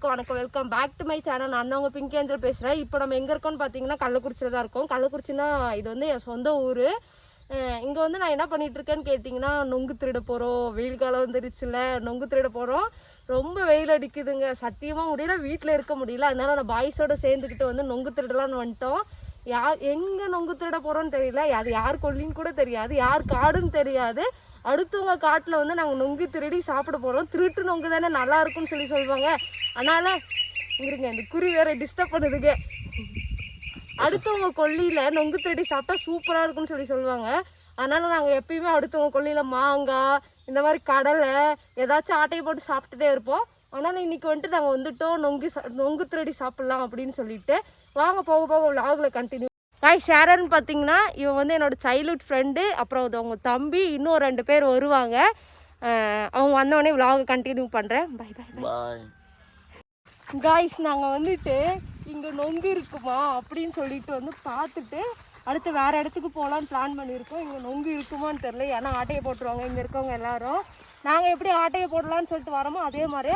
எல்லாருக்கும் வணக்கம். Welcome back to my channel. நான் தான் உங்கள் பிங்க் ஏஞ்சல் பேசுகிறேன். இப்போ நம்ம எங்கே இருக்கோம்னு பார்த்தீங்கன்னா கள்ளக்குறிச்சியில் தான் இருக்கோம். கள்ளக்குறிச்சினா இது வந்து என் சொந்த ஊர். இங்கே வந்து நான் என்ன பண்ணிகிட்ருக்கேன்னு கேட்டிங்கன்னா நொங்கு திருட போகிறோம். வெயில் காலம் வந்துருச்சுல, நொங்கு திருட போகிறோம். ரொம்ப வெயில் அடிக்குதுங்க, சத்தியமாக முடியல, வீட்டில் இருக்க முடியல. அதனால் நான் பாய்ஸோடு சேர்ந்துக்கிட்டு வந்து நொங்கு திருடலான்னு வந்துட்டோம். எங்கே நொங்கு திருட போகிறோன்னு தெரியல, அது யார் கொல்லின்னு கூட தெரியாது, யார் காடுன்னு தெரியாது. அடுத்தவங்க காட்டில் வந்து நாங்கள் நொங்கு திருடி சாப்பிட போகிறோம். திருட்டு நொங்கு தானே நல்லா இருக்கும்னு சொல்லுவாங்க. அதனால் இருங்க, இந்த குறி வேற டிஸ்டர்ப் பண்ணுதுங்க. அடுத்தவங்க கொல்லியில் நொங்கு திருடி சாப்பிட்டா சூப்பராக இருக்கும்னு சொல்லுவாங்க. அதனால் நாங்கள் எப்பயுமே அடுத்தவங்க கொல்லியில் மாங்காய் இந்த மாதிரி கடலை ஏதாச்சும் ஆட்டையை போட்டு சாப்பிட்டுட்டே இருப்போம். அதனால் இன்றைக்கி வந்துட்டு நாங்கள் வந்துட்டோம் நொங்கு திருடி சாப்பிட்லாம் அப்படின்னு சொல்லிட்டு. வாங்க போக போக விலாகில் கண்டினியூ. ஷேரர்னு பார்த்தீங்கன்னா இவன் வந்து என்னோடய சைல்ட்ஹுட் ஃப்ரெண்டு. அப்புறம் அது அவங்க தம்பி, இன்னும் 2 பேர் வருவாங்க. அவங்க வந்தோடனே விலாகை கண்டினியூ பண்ணுறேன். Bye bye bye guys. நாங்கள் வந்துட்டு இங்கே நொங்கு இருக்குமா அப்படின்னு சொல்லிட்டு வந்து பார்த்துட்டு அடுத்து வேறு இடத்துக்கு போகலான்னு பிளான் பண்ணியிருக்கோம். இங்கே நொங்கு இருக்குமான்னு தெரில, ஏன்னா ஆட்டையை போட்டுருவாங்க இங்கே இருக்கவங்க எல்லாரும். நாங்கள் எப்படி ஆட்டையை போடலான்னு சொல்லிட்டு வரோமோ அதே மாதிரி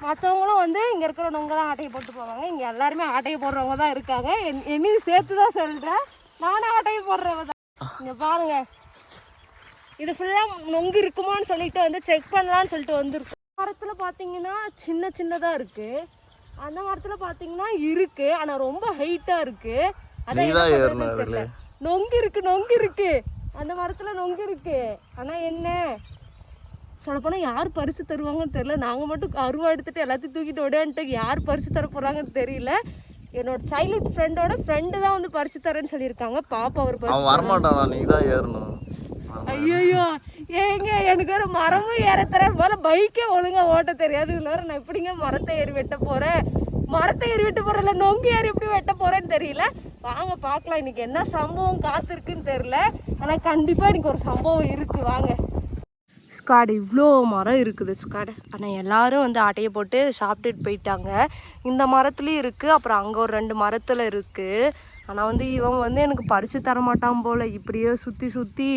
மற்றவங்களும் வந்து இங்கே இருக்கிற நொங்கெல்லாம் ஆட்டையை போட்டு போவாங்க. இங்கே எல்லாருமே ஆட்டையை போடுறவங்க தான் இருக்காங்க. என்னையும் சேர்த்து தான் சொல்கிறேன், நானும் ஆட்டையை போடுறவங்க தான். இங்கே பாருங்க, இது ஃபுல்லாக நொங்கு இருக்குமான்னு சொல்லிட்டு வந்து செக் பண்ணலான்னு சொல்லிட்டு வந்துருக்கோம். மரத்தில் பார்த்தீங்கன்னா சின்னதாக இருக்குது, அந்த மரத்தில் பார்த்தீங்கன்னா இருக்குது, ஆனால் ரொம்ப ஹைட்டாக இருக்குது. அதான் தெரியல. நொங்கு இருக்கு, அந்த மரத்தில் நொங்கு இருக்குது. ஆனால் என்ன சொல்லப்போனால் யார் பரிசு தருவாங்கன்னு தெரியல. நாங்கள் மட்டும் அருவா எடுத்துகிட்டு எல்லாத்தையும் தூக்கிட்டு ஓடியான்ட்டு யார் பரிசு தர போகிறாங்கன்னு தெரியல. என்னோட சைல்ட்ஹுட் ஃப்ரெண்டு தான் வந்து பரிசு தரேன்னு சொல்லியிருக்காங்க. பாப்பா அவர் பரிசு வரமாட்டானா, நீ தான் ஏறணும். ஐயோ ஏங்க, எனக்கு வேறு மரமும் ஏற தரேன் போல, பைக்கே ஒழுங்காக ஓட்ட தெரியாது. இதில் வேறு நான் எப்படிங்க மரத்தை ஏறி வெட்ட போகிறேன், இல்லை நொங்கு ஏறி எப்படி வெட்ட போகிறேன்னு தெரியல. வாங்க பார்க்கலாம் இன்றைக்கி என்ன சம்பவம் காத்திருக்குன்னு தெரில. ஆனால் கண்டிப்பாக இன்றைக்கி ஒரு சம்பவம் இருக்குது. வாங்க. ஸ்குவாடு இவ்வளோ மரம் இருக்குது ஸ்குவாடு. ஆனால் எல்லோரும் வந்து ஆட்டையை போட்டு சாப்பிட்டுட்டு போயிட்டாங்க. இந்த மரத்துலேயும் இருக்குது, அப்புறம் அங்கே ஒரு 2 மரத்தில் இருக்குது. ஆனால் வந்து இவன் வந்து எனக்கு பரிசு தரமாட்டான் போல், இப்படியே சுற்றி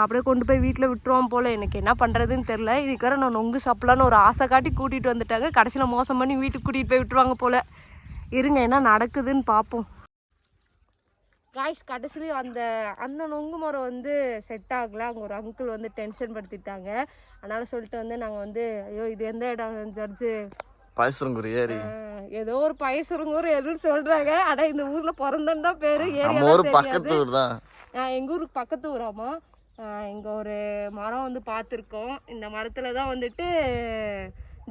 அப்படியே கொண்டு போய் வீட்டில் விட்டுருவான் போல். எனக்கு என்ன பண்ணுறதுன்னு தெரில. இன்னைக்கு வேறு நான் நொங்கு சாப்பிட்லான்னு ஒரு ஆசை காட்டி கூட்டிகிட்டு வந்துட்டாங்க. கடைசியில் மோசம் பண்ணி வீட்டுக்கு கூட்டிகிட்டு போய் விட்டுருவாங்க போல். இருங்க என்ன நடக்குதுன்னு பார்ப்போம். காய்ஸ், கடைசிலையும் அந்த நொங்கு மரம் வந்து செட் ஆகலை. அங்கே ஒரு அங்கிள் வந்து டென்ஷன் படுத்திட்டாங்க. அதனால் சொல்லிட்டு வந்து நாங்கள் வந்து ஐயோ இது எந்த இடம் ஜட்ஜு பயசுரங்கூர் ஏரி, ஏதோ ஒரு பயசுரங்கூர் எதுன்னு சொல்கிறாங்க. ஆனால் இந்த ஊரில் பிறந்தன்னு தான் பேர், ஏரியாலாம் தெரியாது. எங்கள் ஊருக்கு பக்கத்து ஊராமா. இங்கே ஒரு மரம் வந்து பார்த்துருக்கோம். இந்த மரத்தில் தான் வந்துட்டு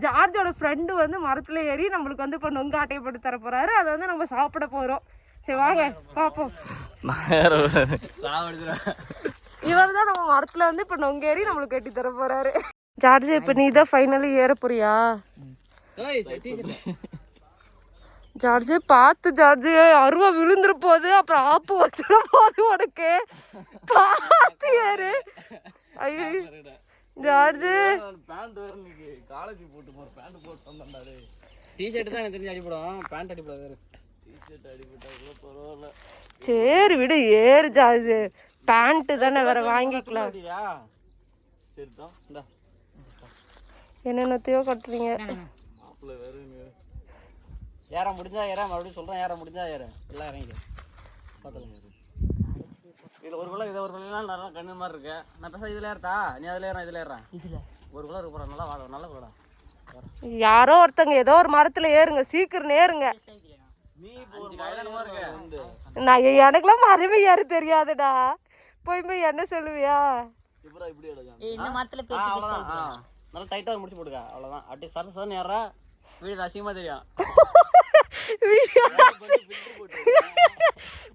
ஜார்ஜோட ஃப்ரெண்டு வந்து மரத்தில் ஏறி நம்மளுக்கு வந்து இப்போ நொங்கு ஆட்டையை போட்டு தர போகிறாரு. அதை வந்து நம்ம சாப்பிட போகிறோம். சரி வாங்க பார்ப்போம். இவர் தான் நம்ம மரத்தில் வந்து இப்போ நொங்கேறி நம்மளுக்கு கட்டி தர போகிறாரு. ஜார்ஜ், இப்போ நீ தான் ஃபைனலி ஏற போறியா? ஜார்ஜ் பார்த்து ஜார்ஜ், அருவா விழுந்துற போது, அப்புறம் ஆப்பு வச்சிட போது உனக்கு. பார்த்து ஏறு. ஐயோ ஜார்ஜ், சரி விடு, ஏறு ஜார்ஜ். பேண்ட் தானே வேற வாங்கிக்கலாம். என்னென்னத்தையோ கட்டுறீங்க. ஏற முடிஞ்சா ஏற, மறுபடியும் சொல்றேன், ஏற முடிஞ்சா ஏற, எல்லாம் இறங்கிடு. இதுல ஒரு குள்ள, இதை ஒரு குள்ளலாம் நல்லா கண்ணு மாதிரி இருக்கு. நான் பேச இதுல ஏறா, நீ அதுல ஏறா, இதுல ஏறா. இதுல ஒரு குள்ள இருக்கு போற, நல்லா வாழ, நல்லா போடா. யாரோ ஒருத்தங்க ஏதோ ஒரு மரத்துல ஏறுங்க, சீக்கிரம் ஏறுங்க. நான் எனக்குலாம் மரமே ஏற தெரியாதுடா. போய் என்ன சொல்லுவியா? நல்லா டைட்டா முடிச்சு போடுங்க, அவ்வளவுதான். அப்படி சரசன்னு ஏறா, வீடு அசிங்கமா தெரியும்.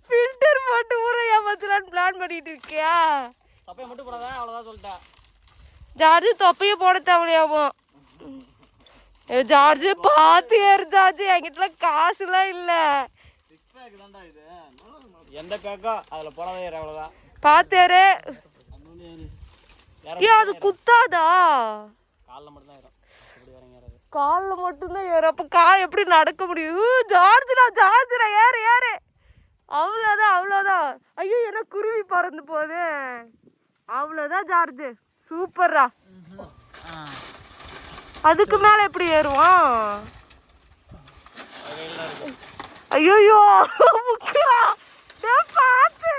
ஃபில்டர் போட்டு ஊரை ஏமாத்தலான்னு பிளான் பண்ணிட்டு இருக்கியா? தொப்பையை மட்டும் போடாதா, அவ்வளவுதான் சொல்லிட்டேன். ஜார்ஜ் தொப்பையை போட தேவையாமோ? ஜார்ஜ் பார்த்து ஏறு ஜார்ஜ், என்கிட்ட காசுலாம் இல்லை. எந்த பேக்கோ அதில் போடாதே ஏற, அவ்வளோதான். பார்த்து ஏறு. ஏன் அது குத்தாதா? காலில் மட்டும்தான் ஏறும், காலில் மட்டும்தான் ஏறும். அப்போ கால் எப்படி நடக்க முடியும்? ஜார்ஜ்டா ஏறு ஏறு. அவ்வளோதான். ஐயோ என்ன குருவி பறந்து போகுது. அவ்வளோதான் ஜார்ஜ், சூப்பர்ரா. அதுக்கு மேலே எப்படி ஏறுவான்? ஐயோ முக்குறா பார்த்து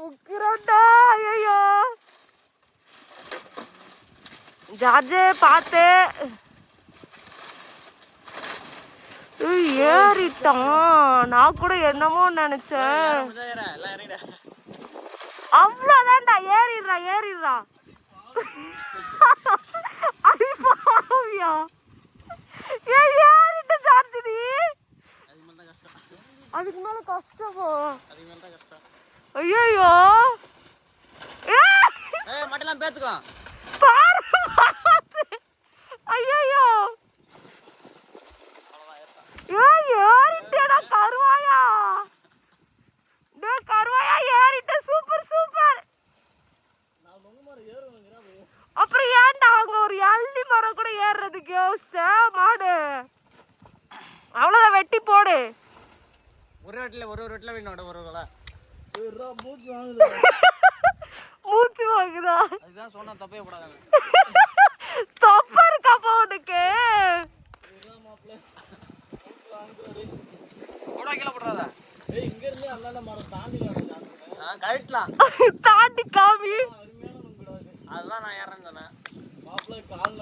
முக்குறான்டா. ஐயோ ஜார்ஜ் பார்த்து. ஏறிட்டான். நான் கூட என்னமோ நினைச்சேன். அவ்வளவுதான்டா. ஏறிடுறா. அடிப்பாவியா ஏறிட்ட ஜார்ஜ் நீ. அதுக்கு மேல கஷ்டமோ? ஐயோ மட்டும் பேத்துக்கோ. ஐயோ ஏறிட்டேடா கருவாயா. கருவாயா ஏறிட்ட. Super super. அப்புறம் ஏன்டா அங்க ஒரு எள்ளி மரம் கூட ஏறுறதுக்கு யோசிச்ச மாடு? அவ்வளவுதான், வெட்டி போடு. ஒரு வெட்டில வேணும். மூச்சு வாங்குதா? அதுதான் சொன்னா தப்பே போடாத. தப்பா இருக்காப்பா உனக்கு? தாண்டி காமி. அதுதான் நான் ஏறேன்னு சொன்னேன். கால்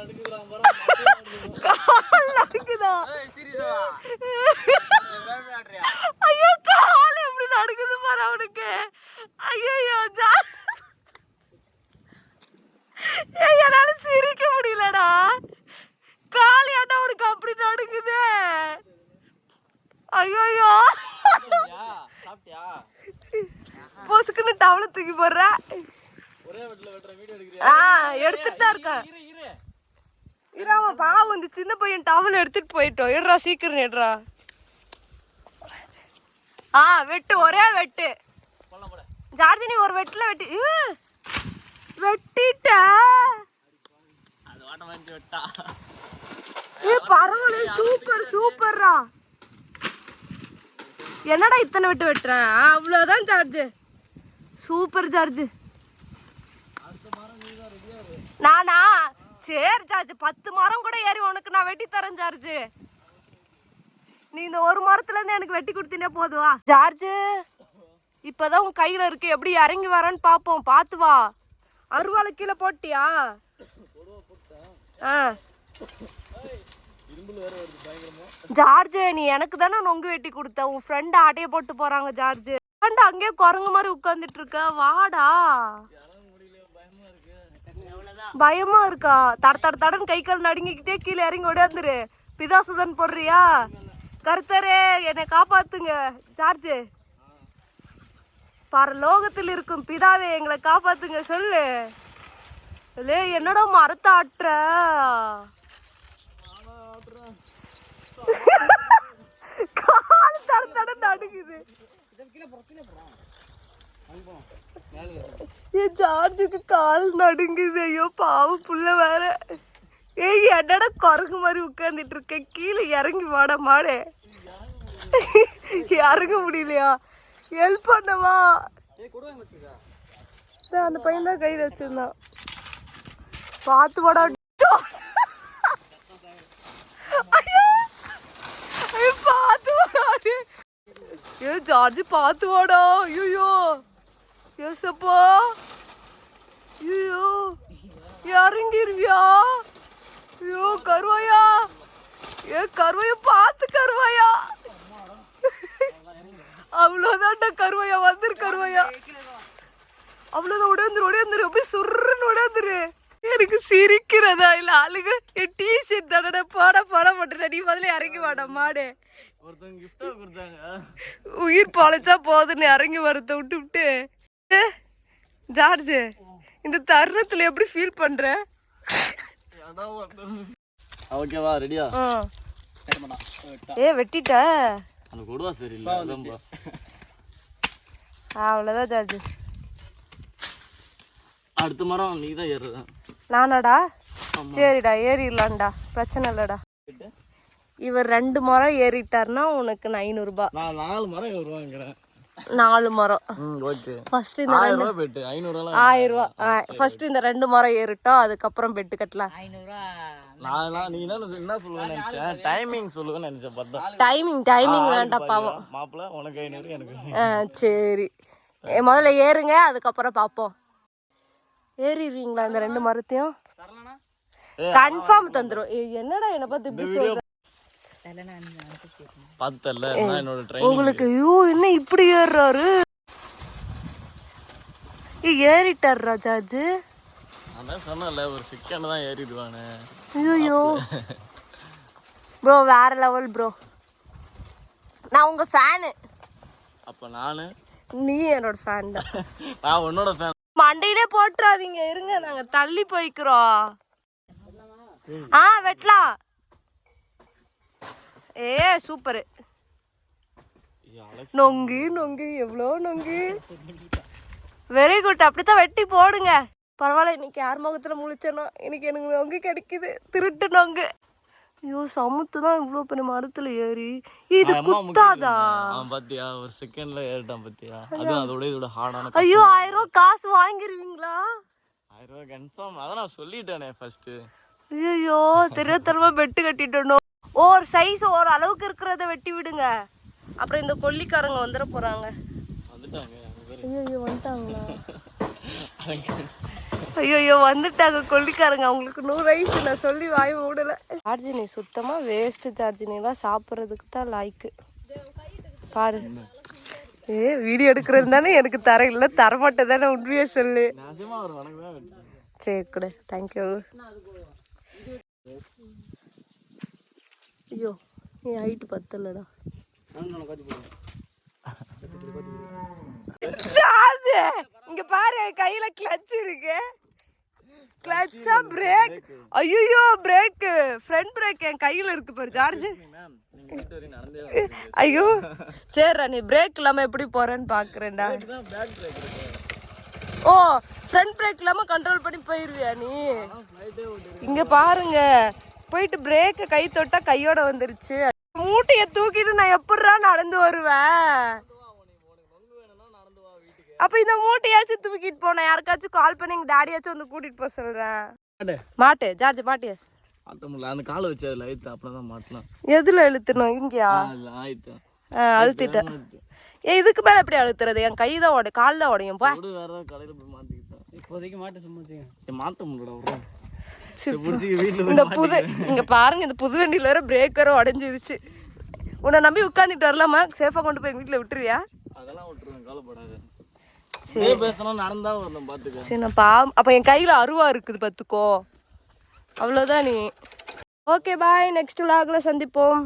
நடுக்குதா? ஐயோ கால் எப்படி நடுக்குது பாரு அவனுக்கு. ஐயோ என்னால சிரிக்க முடியலடா. கால் ஏன்டா உனக்கு அப்படி நடுக்குது? ஐயோ பொசுக்குன்னு டவலை தூக்கி போடுற. எடுத்துட்டு தான் இருக்க. இராம பாவம், இந்த சின்ன பையன் டவல் எடுத்துட்டு போயிட்டோம். எடுறா சீக்கிரம் எடுறா. வெட்டு, ஒரே வெட்டு. ஜார்ஜ் நீ ஒரு வெட்டுல வெட்டிட்ட. பரவாயில்ல, சூப்பர் சூப்பர்ரா. என்னடா இத்தனை வெட்டுற? அவ்வளவுதான் ஜார்ஜ். Super George. நானா? சரி ஜார்ஜ், 10 மரம் கூட ஏறி உனக்கு நான் வெட்டி தரேன் ஜார்ஜ். நீ இந்த ஒரு மரத்துல இருந்து எனக்கு வெட்டி கொடுத்தீங்கன்னா போதுவா ஜார்ஜ். இப்பதான் உன் கையில இருக்கு, எப்படி இறங்கி வரேன்னு பாப்போம். பாத்து வா. அருவாளை கீழே போட்டியா? ஜார்ஜ் நீ எனக்கு தானே நொங்கு வெட்டி கொடுத்த. உன் ஃப்ரெண்ட் ஆட்டைய போட்டு போறாங்க ஜார்ஜ். ஃப்ரெண்ட் அங்கேயே குரங்கு மாதிரி உட்கார்ந்துட்டு இருக்க. வாடா. பயமா இருக்கா? தடன்னு கை கால் நடுங்கிக்கிட்டே கீழே இறங்கி ஓடியாந்துரு. பிதாசுதன் போடுறியா? கர்த்தரே என்னை காப்பாத்துங்க. ஜார்ஜ், பரலோகத்தில் இருக்கும் பிதாவே எங்களை காப்பாத்துங்க சொல்லு. என்னடா மரத்தை ஆட்டுற? கால் தட நடுங்குது. என் ஜார்ஜுக்கு கால் நடுங்குது. ஐயோ பாவம் புள்ள வேற. என்னடா குரங்கு மாதிரி உட்கார்ந்துட்டு இருக்க? கீழே இறங்கி வாட மாடு. இறங்க முடியலையா? ஹெல்ப் பண்ணவா? அந்த பையன் தான் கையில் வச்சிருந்தான். பார்த்து வாடா. பார்த்து வாடாடு. ஜார்ஜ் பார்த்து வாடா. ஐயோ ஏசப்பா. ஐயோ இறங்கிருவியா? ஐயோ கருவாயா. கருவாயா பார்த்து கருவாயா. அவ்வளோதான்டா கருவாயா. வந்துரு கருவாயா. அவ்வளோதான். உடையந்துரு அப்படியே சுருன்னு உடையந்துரு. எனக்கு சிரிக்கிறதா இல்ல ஆளுங்க? என் டிஷர்ட் தானடா போட மாட்டேன். நீ முதல்ல இறங்கி வாடா மாடு. உயிர் பழைச்சா போதுன்னு இறங்கி வரத விட்டு ஜார்ஜ் இந்த தருணத்துல எப்படி ஃபீல் பண்ற? ஓகேவா? ரெடியா? வெட்டிட்ட. அந்த கொடுவா சரியில்லை. அவ்வளோதான் ஜார்ஜ். அடுத்த மரம் நீ தான் ஏறுற. நானாடா? சரிடா ஏறிடலாம்டா, பிரச்சனை இல்லைடா. இவர் 2 மரம் ஏறிட்டாருன்னா உனக்கு 500 ரூபாய். நான் 4 மரம் ஏறுவாங்கிறேன். 4 மரம். ஓகே. ஃபர்ஸ்ட் இந்த 1000 ரூபா பெட்டு 500 ரூபா 1000 ரூபா. ஃபர்ஸ்ட் இந்த 2 மரம் ஏறிட்டோம், அதுக்கப்புறம் பெட்டு கட்டலாம். 500 ரூபா. நான் நீ என்ன சொல்லுவேன்னு நினைச்சேன், டைமிங் சொல்லுவேன்னு நினைச்சேன். பார்த்தா டைமிங் வேண்டாம் பாவம். மாப்பிள்ள உனக்கு 500 எனக்கு. சரி முதல்ல ஏறுங்க, அதுக்கப்புறம் பார்ப்போம். ஏறிடுவீங்களா இந்த 2 மரத்தையும்? கன்ஃபார்ம் தந்துரும். என்னடா என்ன பார்த்து இப்படி சொல்ற? பார்த்தல என்னோட ட்ரெயின் உங்களுக்கு ஐயோ என்ன இப்படி ஏறுறாரு? ஏறிட்டார் ராஜாஜு. அதான் சொன்னல ஒரு செகண்ட் தான் ஏறிடுவானே. ஐயோ ப்ரோ வேற லெவல் ப்ரோ. நான் உங்க ஃபேனு. அப்ப நானு நீ என்னோட ஃபேன் தான். நான் உன்னோட ஃபேன். மண்டையிலே போட்டுறாதீங்க, இருங்க நாங்க தள்ளி போய்க்கிறோம். வெட்டலாம். சூப்பர். நொங்கு நொங்கு எவ்வளோ நொங்கு. Very good. அப்படித்தான் வெட்டி போடுங்க. பரவாயில்ல, இன்னைக்கு யார் முகத்துல முழிச்சனோ இன்னைக்கு எனக்கு நொங்கு கிடைக்குது, திருட்டு நொங்கு. ஐயோ சமுத்து தான் இவ்வளோ பெரிய மரத்துல ஏறி இது குத்தாதா? பாத்தியா ஒரு செகண்ட்ல ஏறிட்டான் பாத்தியா? அது அதோட இதோட ஹார்டான. ஐயோ 1000 ரூபா காசு வாங்கிருவீங்களா? 1000 ரூபா கன்ஃபார்ம். அதான் நான் சொல்லிட்டேனே ஃபர்ஸ்ட். ஐயோ தெரியாதனமா பெட்டு கட்டிட்டோம். ஒரு சைஸ் ஒரு அளவுக்கு இருக்கிறத வெட்டி விடுங்க, அப்புறம் இந்த கொல்லிக்காரங்க வந்துட போறாங்க. வந்துட்டாங்க. ஐயோ வந்துட்டாங்களா? ஐயோ வந்துட்டாங்க கொல்லிக்காரங்க. அவங்களுக்கு 100 வயசு. நான் சொல்லி வாய் மூடல. சார்ஜினி சுத்தமா வேஸ்ட். சார்ஜினிலாம் சாப்பிட்றதுக்கு தான் லாய்க்கு. பாரு வீடியோ எடுக்கிறது தானே எனக்கு தர இல்லை, தரமாட்டே தானே, உண்மையா சொல்லு. சரி கூட தேங்க்யூ. ஐயோ நீ ஹைட் பத்தலடா. இங்க பாரு கையில கிளட்ச் இருக்கு. கிளட்சா பிரேக். ஐயோ பிரேக், ஃப்ரண்ட் பிரேக் என் கையில இருக்கு பாரு சார்ஜ். ஐயோ சரிடா, நீ பிரேக் இல்லாம எப்படி போறேன்னு பாக்குறேன்டா. ஓ ஃப்ரண்ட் பிரேக் இல்லாம கண்ட்ரோல் பண்ணி போயிருவியா நீ? இங்க பாருங்க போயிட்டு பிரேக்க கை தொட்டா கையோட வந்துருச்சு. மூட்டைய தூக்கிட்டு நான் எப்படிடா நடந்து வருவேன்? அப்ப இந்த மூட்டையாச்சும் தூக்கிட்டு போனேன். யாருக்காச்சும் கால் பண்ணி எங்க டாடியாச்சும் வந்து கூட்டிட்டு போக சொல்றேன். மாட்டு ஜார்ஜ் மாட்டு. அந்த காலை வச்சு அதுல அழுத்து, அப்பதான் மாட்டலாம். எதுல இழுத்தணும்? இங்கயா? அழுத்திட்டேன். இதுக்கு மேல எப்படி அழுத்துறது? என் கை தான் உடைய, கால் தான் உடையும். பா வேற கடையில போய் மாத்திக்கிட்டேன். இப்போதைக்கு மாட்ட சும்மா மாத்த முடியல. இந்த புது இங்க பாருங்க, இந்த புது வண்டியில வேற பிரேக்கரும் உடஞ்சிருச்சு. உன்னை நம்பி உட்காந்துட்டு வரலாமா? சேஃபா கொண்டு போய் வீட்டுல விட்டுருவியா? அதெல்லாம் விட்டுருவேன், கவலைப்படாத. சரி பேசணும், நடந்தா வரணும் பாத்துக்க. சரி நான் அப்ப என் கையில அருவா இருக்குது பாத்துக்கோ. அவ்வளவுதான் நீ. ஓகே பாய், நெக்ஸ்ட் விலாக்ல சந்திப்போம்.